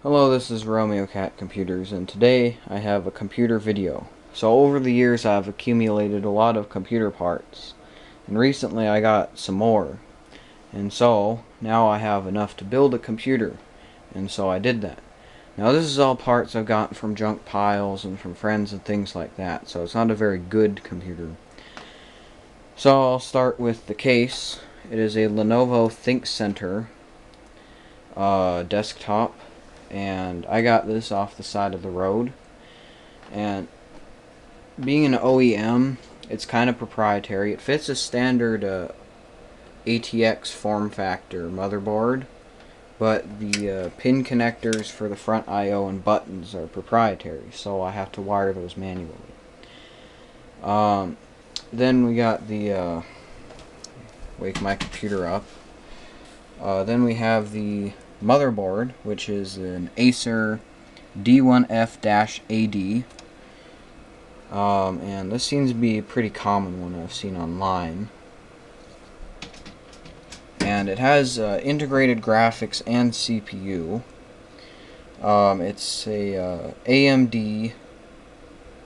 Hello, this is Romeo Cat Computers, and today I have a computer video. So over the years I've accumulated a lot of computer parts, and recently I got some more. And so now I have enough to build a computer, and so I did that. Now this is all parts I've gotten from junk piles and from friends and things like that, so it's not a very good computer. So I'll start with the case. It is a Lenovo ThinkCentre desktop. And I got this off the side of the road, and being an OEM, it's kind of proprietary. It fits a standard ATX form factor motherboard, but the pin connectors for the front I/O and buttons are proprietary, so I have to wire those manually. Then we got the wake my computer up. Then we have the motherboard, which is an Acer D1F-AD, and this seems to be a pretty common one I've seen online. And it has integrated graphics and CPU. It's a AMD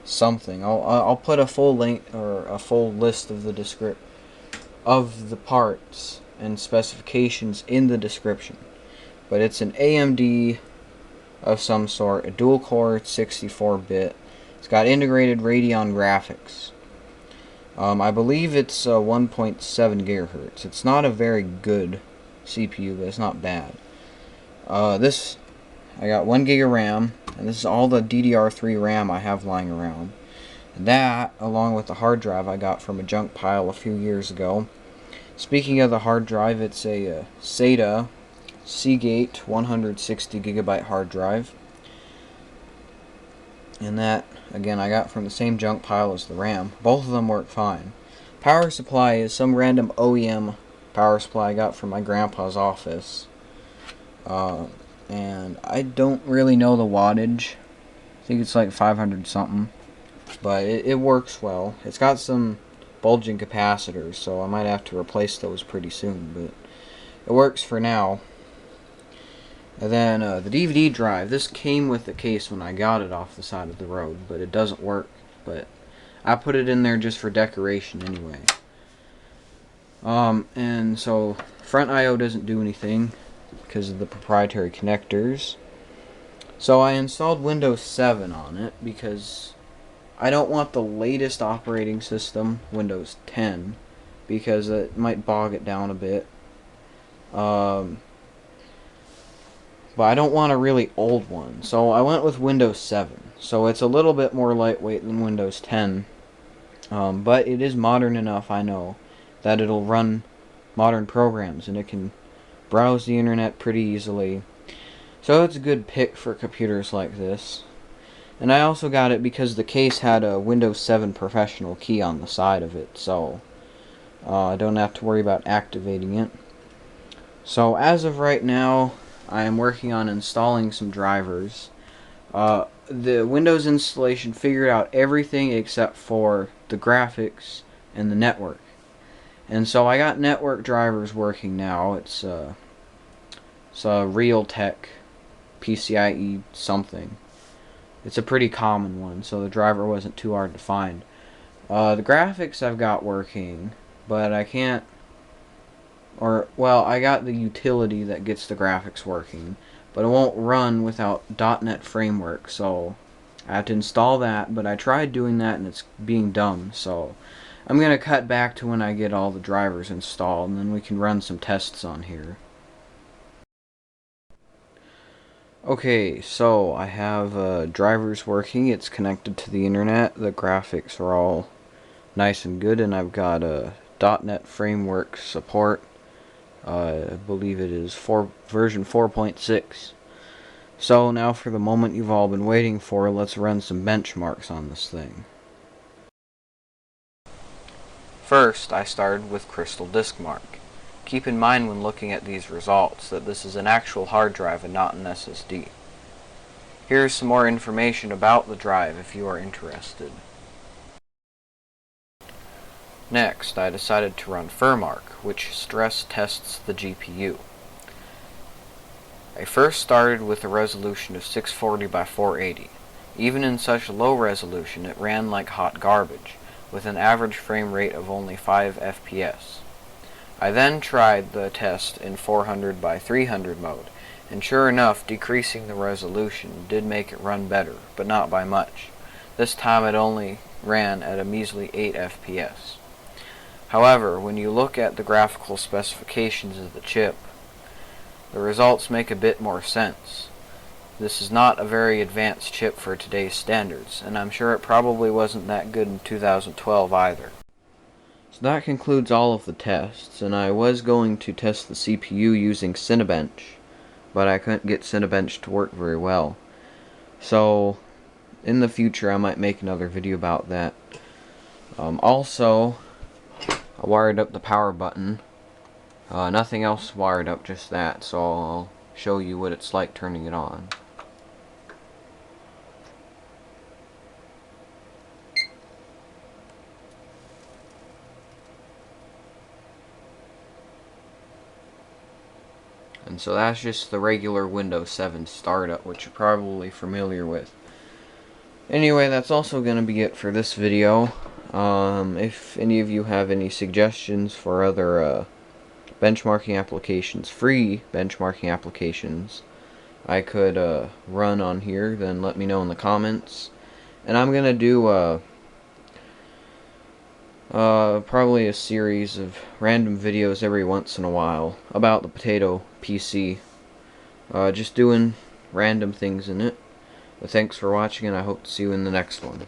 something. I'll put a full link or a full list of the parts and specifications in the description. But it's an AMD of some sort, a dual-core 64-bit. It's got integrated Radeon graphics. I believe it's 1.7 gigahertz. It's not a very good CPU, but it's not bad. I got 1 gig of RAM, and this is all the DDR3 RAM I have lying around. And that, along with the hard drive I got from a junk pile a few years ago. Speaking of the hard drive, it's a SATA Seagate 160 gigabyte hard drive, and that again I got from the same junk pile as the RAM. Both of them work fine. Power supply is some random OEM power supply I got from my grandpa's office, and I don't really know the wattage. I think it's like 500 something, but it works well. It's got some bulging capacitors, so I might have to replace those pretty soon, but it works for now. And then the DVD drive. This came with the case when I got it off the side of the road, but it doesn't work. But I put it in there just for decoration anyway. And so front I/O doesn't do anything because of the proprietary connectors. So I installed Windows 7 on it because I don't want the latest operating system, Windows 10, because it might bog it down a bit. But I don't want a really old one, so I went with Windows 7. So it's a little bit more lightweight than Windows 10, but it is modern enough, I know, that it'll run modern programs, and it can browse the internet pretty easily. So it's a good pick for computers like this. And I also got it because the case had a Windows 7 Professional key on the side of it, so I don't have to worry about activating it. So as of right now, I am working on installing some drivers. The Windows installation figured out everything except for the graphics and the network. And so I got network drivers working now. It's a Realtek PCIe something. It's a pretty common one, so the driver wasn't too hard to find. The graphics I've got working, but I can't... I got the utility that gets the graphics working, but it won't run without .NET Framework, so I have to install that, but I tried doing that and it's being dumb, so I'm going to cut back to when I get all the drivers installed, and then we can run some tests on here. Okay, so I have drivers working, it's connected to the internet, the graphics are all nice and good, and I've got a .NET Framework support. I believe it is version 4.6. So now for the moment you've all been waiting for, let's run some benchmarks on this thing. First, I started with CrystalDiskMark. Keep in mind when looking at these results that this is an actual hard drive and not an SSD. Here's some more information about the drive if you are interested. Next, I decided to run Furmark, which stress tests the GPU. I first started with a resolution of 640 by 480. Even in such low resolution, it ran like hot garbage, with an average frame rate of only 5 FPS. I then tried the test in 400 by 300 mode, and sure enough, decreasing the resolution did make it run better, but not by much. This time it only ran at a measly 8 FPS. However, when you look at the graphical specifications of the chip, the results make a bit more sense. This is not a very advanced chip for today's standards, and I'm sure it probably wasn't that good in 2012 either. So that concludes all of the tests, and I was going to test the CPU using Cinebench, but I couldn't get Cinebench to work very well. So, in the future I might make another video about that. Also, I wired up the power button. Nothing else wired up, just that, so I'll show you what it's like turning it on. And so that's just the regular Windows 7 startup, which you're probably familiar with. Anyway, that's also going to be it for this video. If any of you have any suggestions for other benchmarking applications, free benchmarking applications, I could run on here, then let me know in the comments. And I'm going to do probably a series of random videos every once in a while about the Potato PC. Just doing random things in it. But thanks for watching, and I hope to see you in the next one.